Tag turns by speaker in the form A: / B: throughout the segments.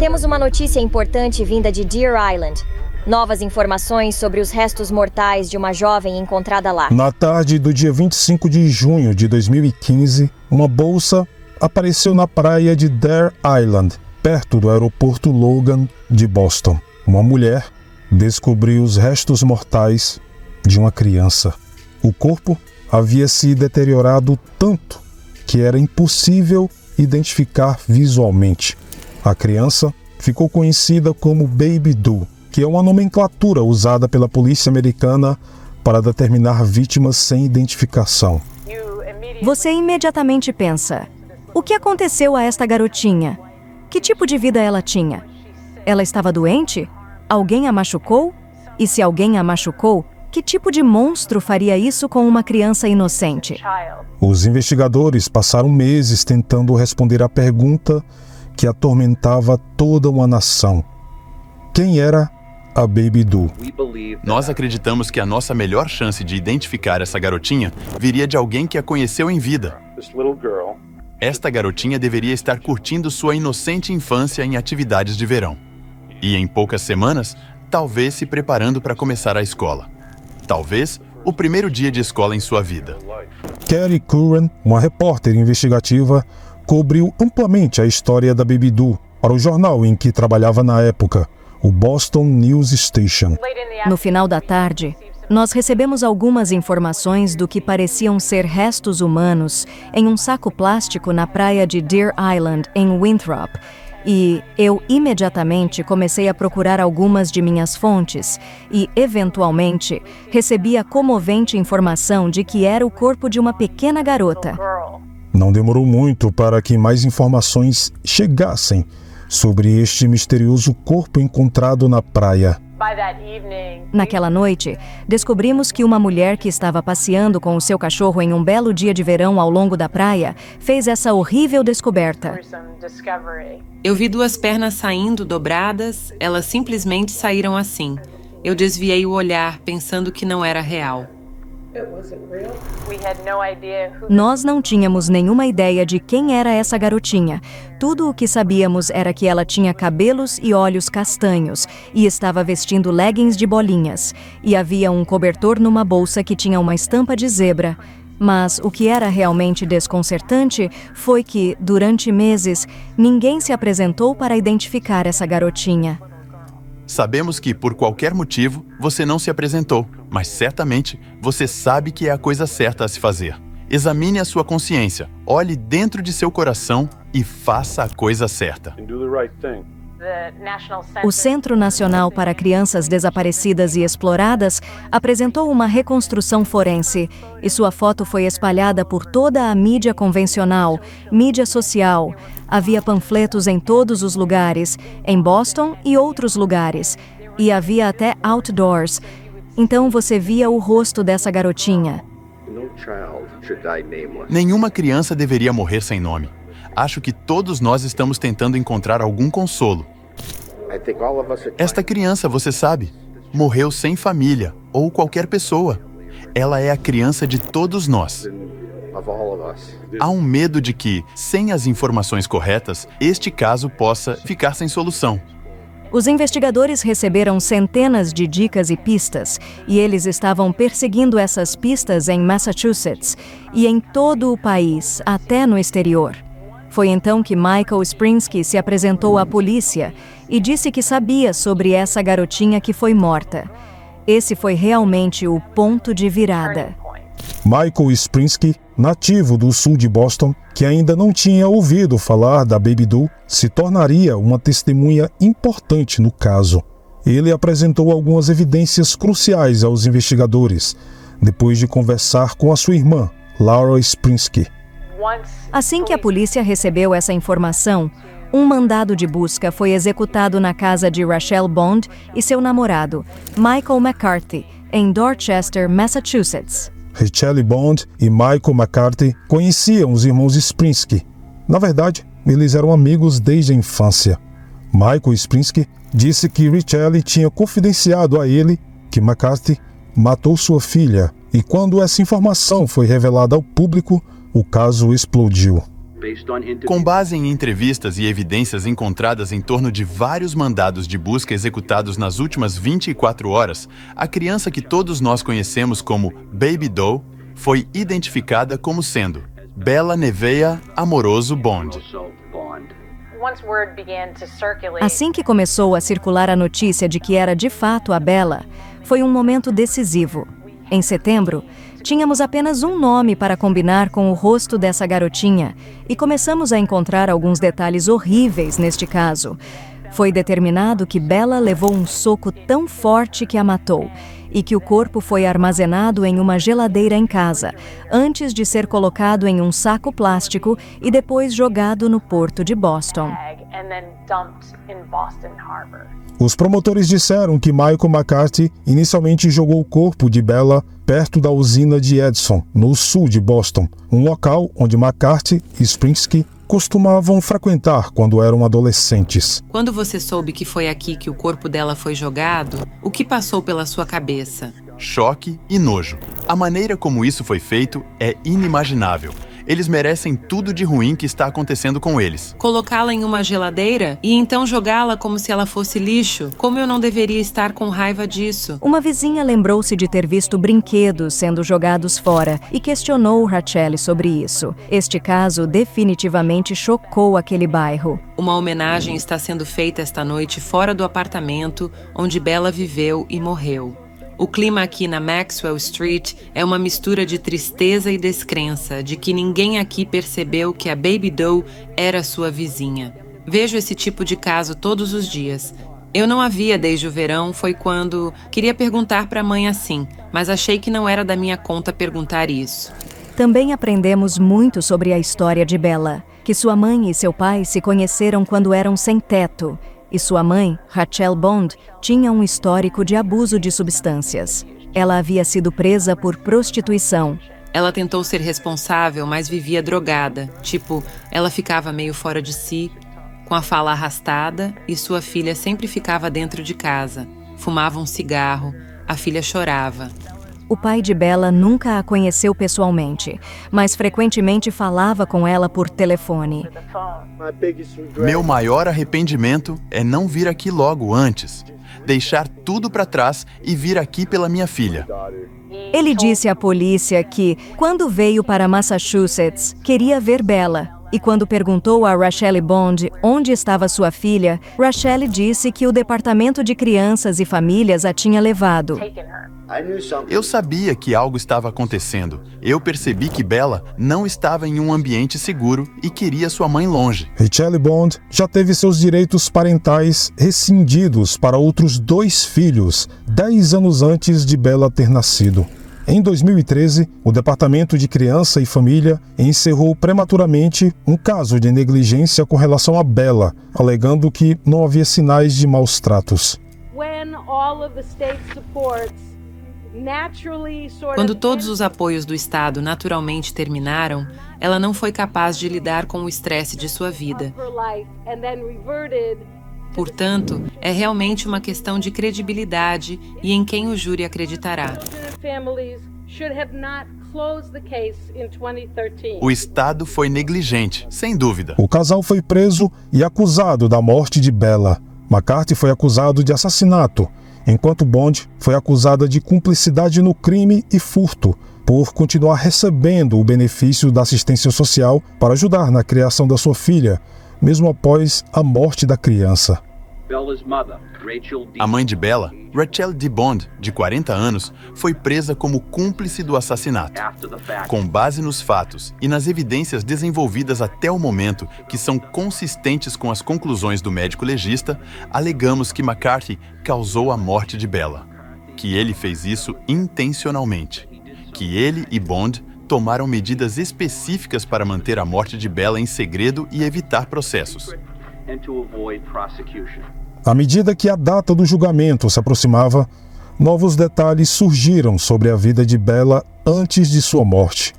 A: Temos uma notícia importante vinda de Deer Island. Novas informações sobre os restos mortais de uma jovem encontrada lá.
B: Na tarde do dia 25 de junho de 2015, uma bolsa apareceu na praia de Deer Island, perto do aeroporto Logan de Boston. Uma mulher descobriu os restos mortais de uma criança. O corpo havia se deteriorado tanto que era impossível identificar visualmente. A criança ficou conhecida como Baby Doe, que é uma nomenclatura usada pela polícia americana para determinar vítimas sem identificação.
C: Você imediatamente pensa: o que aconteceu a esta garotinha? Que tipo de vida ela tinha? Ela estava doente? Alguém a machucou? E se alguém a machucou, que tipo de monstro faria isso com uma criança inocente?
B: Os investigadores passaram meses tentando responder à pergunta que atormentava toda uma nação: quem era a Baby Doe?
D: Nós acreditamos que a nossa melhor chance de identificar essa garotinha viria de alguém que a conheceu em vida. Esta garotinha deveria estar curtindo sua inocente infância em atividades de verão. E em poucas semanas, talvez se preparando para começar a escola. Talvez o primeiro dia de escola em sua vida.
B: Carrie Curran, uma repórter investigativa, cobriu amplamente a história da Baby Doe para o jornal em que trabalhava na época, o Boston News Station.
C: No final da tarde, nós recebemos algumas informações do que pareciam ser restos humanos em um saco plástico na praia de Deer Island, em Winthrop. E eu imediatamente comecei a procurar algumas de minhas fontes e, eventualmente, recebi a comovente informação de que era o corpo de uma pequena garota.
B: Não demorou muito para que mais informações chegassem sobre este misterioso corpo encontrado na praia.
C: Naquela noite, descobrimos que uma mulher que estava passeando com o seu cachorro em um belo dia de verão ao longo da praia fez essa horrível descoberta.
E: Eu vi duas pernas saindo dobradas, elas simplesmente saíram assim. Eu desviei o olhar, pensando que não era real.
C: Nós não tínhamos nenhuma ideia de quem era essa garotinha. Tudo o que sabíamos era que ela tinha cabelos e olhos castanhos e estava vestindo leggings de bolinhas. E havia um cobertor numa bolsa que tinha uma estampa de zebra. Mas o que era realmente desconcertante foi que, durante meses, ninguém se apresentou para identificar essa garotinha.
D: Sabemos que, por qualquer motivo, você não se apresentou, mas certamente você sabe que é a coisa certa a se fazer. Examine a sua consciência, olhe dentro de seu coração e faça a coisa certa.
C: O Centro Nacional para Crianças Desaparecidas e Exploradas apresentou uma reconstrução forense e sua foto foi espalhada por toda a mídia convencional, mídia social. Havia panfletos em todos os lugares, em Boston e outros lugares, e havia até outdoors. Então você via o rosto dessa garotinha.
D: Nenhuma criança deveria morrer sem nome. Acho que todos nós estamos tentando encontrar algum consolo. Esta criança, você sabe, morreu sem família ou qualquer pessoa. Ela é a criança de todos nós. Há um medo de que, sem as informações corretas, este caso possa ficar sem solução.
C: Os investigadores receberam centenas de dicas e pistas, e eles estavam perseguindo essas pistas em Massachusetts e em todo o país, até no exterior. Foi então que Michael Sprinsky se apresentou à polícia e disse que sabia sobre essa garotinha que foi morta. Esse foi realmente o ponto de virada.
B: Michael Sprinsky, nativo do sul de Boston, que ainda não tinha ouvido falar da Baby Doe, se tornaria uma testemunha importante no caso. Ele apresentou algumas evidências cruciais aos investigadores, depois de conversar com a sua irmã, Laura Sprinsky.
C: Assim que a polícia recebeu essa informação, um mandado de busca foi executado na casa de Rachelle Bond e seu namorado, Michael McCarthy, em Dorchester, Massachusetts.
B: Rachelle Bond e Michael McCarthy conheciam os irmãos Sprinsky. Na verdade, eles eram amigos desde a infância. Michael Sprinsky disse que Rachelle tinha confidenciado a ele que McCarthy matou sua filha, e quando essa informação foi revelada ao público, o caso explodiu.
D: Com base em entrevistas e evidências encontradas em torno de vários mandados de busca executados nas últimas 24 horas, a criança que todos nós conhecemos como Baby Doe foi identificada como sendo Bella Neveah Amoroso Bond.
C: Assim que começou a circular a notícia de que era de fato a Bella, foi um momento decisivo. Em setembro, tínhamos apenas um nome para combinar com o rosto dessa garotinha e começamos a encontrar alguns detalhes horríveis neste caso. Foi determinado que Bella levou um soco tão forte que a matou e que o corpo foi armazenado em uma geladeira em casa, antes de ser colocado em um saco plástico e depois jogado no porto de Boston.
B: Os promotores disseram que Michael McCarthy inicialmente jogou o corpo de Bella perto da usina de Edison, no sul de Boston, um local onde McCarthy e Springsky costumavam frequentar quando eram adolescentes.
E: Quando você soube que foi aqui que o corpo dela foi jogado, o que passou pela sua cabeça?
D: Choque e nojo. A maneira como isso foi feito é inimaginável. Eles merecem tudo de ruim que está acontecendo com eles.
E: Colocá-la em uma geladeira e então jogá-la como se ela fosse lixo? Como eu não deveria estar com raiva disso?
C: Uma vizinha lembrou-se de ter visto brinquedos sendo jogados fora e questionou Rachel sobre isso. Este caso definitivamente chocou aquele bairro.
E: Uma homenagem está sendo feita esta noite fora do apartamento onde Bella viveu e morreu. O clima aqui na Maxwell Street é uma mistura de tristeza e descrença de que ninguém aqui percebeu que a Baby Doe era sua vizinha. Vejo esse tipo de caso todos os dias. Eu não a via desde o verão, foi quando queria perguntar para a mãe assim, mas achei que não era da minha conta perguntar isso.
C: Também aprendemos muito sobre a história de Bella, que sua mãe e seu pai se conheceram quando eram sem teto. E sua mãe, Rachel Bond, tinha um histórico de abuso de substâncias. Ela havia sido presa por prostituição.
E: Ela tentou ser responsável, mas vivia drogada. Tipo, ela ficava meio fora de si, com a fala arrastada, e sua filha sempre ficava dentro de casa. Fumava um cigarro, a filha chorava.
C: O pai de Bella nunca a conheceu pessoalmente, mas frequentemente falava com ela por telefone.
D: Meu maior arrependimento é não vir aqui logo antes. Deixar tudo para trás e vir aqui pela minha filha.
C: Ele disse à polícia que, quando veio para Massachusetts, queria ver Bella. E quando perguntou a Rachel Bond onde estava sua filha, Rachel disse que o Departamento de Crianças e Famílias a tinha levado.
D: Eu sabia que algo estava acontecendo. Eu percebi que Bella não estava em um ambiente seguro e queria sua mãe longe.
B: Rachel Bond já teve seus direitos parentais rescindidos para outros 2 filhos, 10 anos antes de Bella ter nascido. Em 2013, o Departamento de Criança e Família encerrou prematuramente um caso de negligência com relação a Bella, alegando que não havia sinais de maus tratos.
E: Quando todos os apoios do Estado naturalmente terminaram, ela não foi capaz de lidar com o estresse de sua vida. Portanto, é realmente uma questão de credibilidade e em quem o júri acreditará.
D: O Estado foi negligente, sem dúvida.
B: O casal foi preso e acusado da morte de Bella. McCarthy foi acusado de assassinato, enquanto Bond foi acusada de cumplicidade no crime e furto, por continuar recebendo o benefício da assistência social para ajudar na criação da sua filha, mesmo após a morte da criança.
D: A mãe de Bella, Rachel D. Bond, de 40 anos, foi presa como cúmplice do assassinato. Com base nos fatos e nas evidências desenvolvidas até o momento, que são consistentes com as conclusões do médico legista, alegamos que McCarthy causou a morte de Bella, que ele fez isso intencionalmente, que ele e Bond tomaram medidas específicas para manter a morte de Bella em segredo e evitar processos.
B: À medida que a data do julgamento se aproximava, novos detalhes surgiram sobre a vida de Bella antes de sua morte.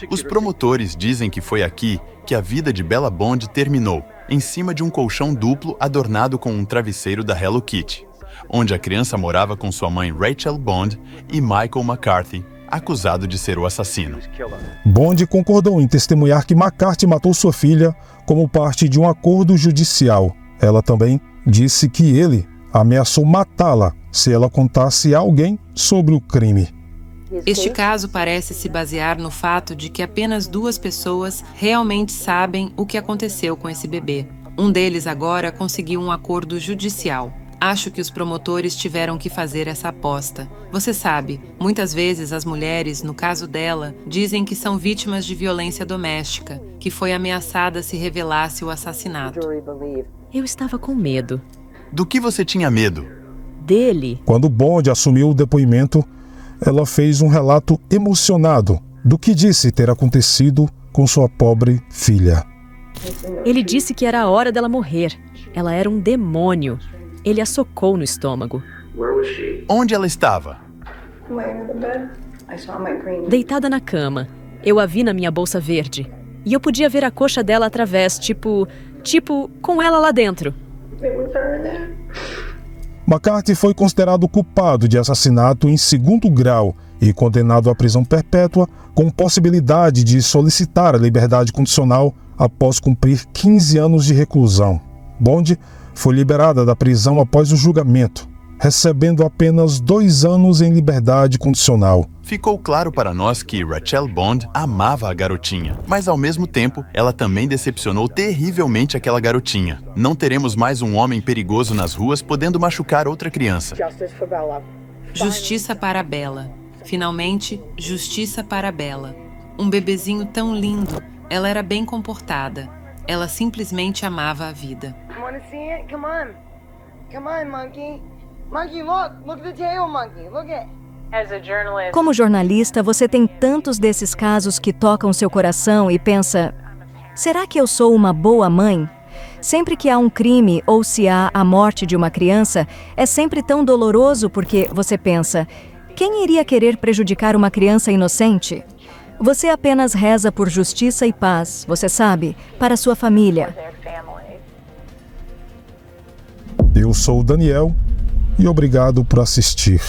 D: Os promotores dizem que foi aqui que a vida de Bella Bond terminou, em cima de um colchão duplo adornado com um travesseiro da Hello Kitty, onde a criança morava com sua mãe Rachel Bond e Michael McCarthy, acusado de ser o assassino.
B: Bond concordou em testemunhar que McCarthy matou sua filha como parte de um acordo judicial. Ela também disse que ele ameaçou matá-la se ela contasse a alguém sobre o crime.
E: Este caso parece se basear no fato de que apenas 2 pessoas realmente sabem o que aconteceu com esse bebê. Um deles agora conseguiu um acordo judicial. Acho que os promotores tiveram que fazer essa aposta. Você sabe, muitas vezes as mulheres, no caso dela, dizem que são vítimas de violência doméstica, que foi ameaçada se revelasse o assassinato.
F: Eu estava com medo.
D: Do que você tinha medo?
F: Dele.
B: Quando Bond assumiu o depoimento, ela fez um relato emocionado do que disse ter acontecido com sua pobre filha.
F: Ele disse que era a hora dela morrer. Ela era um demônio. Ele a socou no estômago.
D: Onde ela estava?
F: Deitada na cama. Eu a vi na minha bolsa verde. E eu podia ver a coxa dela através, tipo, com ela lá dentro.
B: McCarthy foi considerado culpado de assassinato em 2º grau e condenado à prisão perpétua, com possibilidade de solicitar a liberdade condicional após cumprir 15 anos de reclusão. Bond foi liberada da prisão após o julgamento, recebendo apenas 2 anos em liberdade condicional.
D: Ficou claro para nós que Rachel Bond amava a garotinha, mas ao mesmo tempo, ela também decepcionou terrivelmente aquela garotinha. Não teremos mais um homem perigoso nas ruas podendo machucar outra criança.
E: Justiça para a Bella. Finalmente, justiça para a Bella. Um bebezinho tão lindo. Ela era bem comportada. Ela simplesmente amava a vida.
C: Como jornalista, você tem tantos desses casos que tocam seu coração e pensa: será que eu sou uma boa mãe? Sempre que há um crime ou se há a morte de uma criança, é sempre tão doloroso porque você pensa: quem iria querer prejudicar uma criança inocente? Você apenas reza por justiça e paz, você sabe, para sua família.
B: Eu sou o Daniel e obrigado por assistir.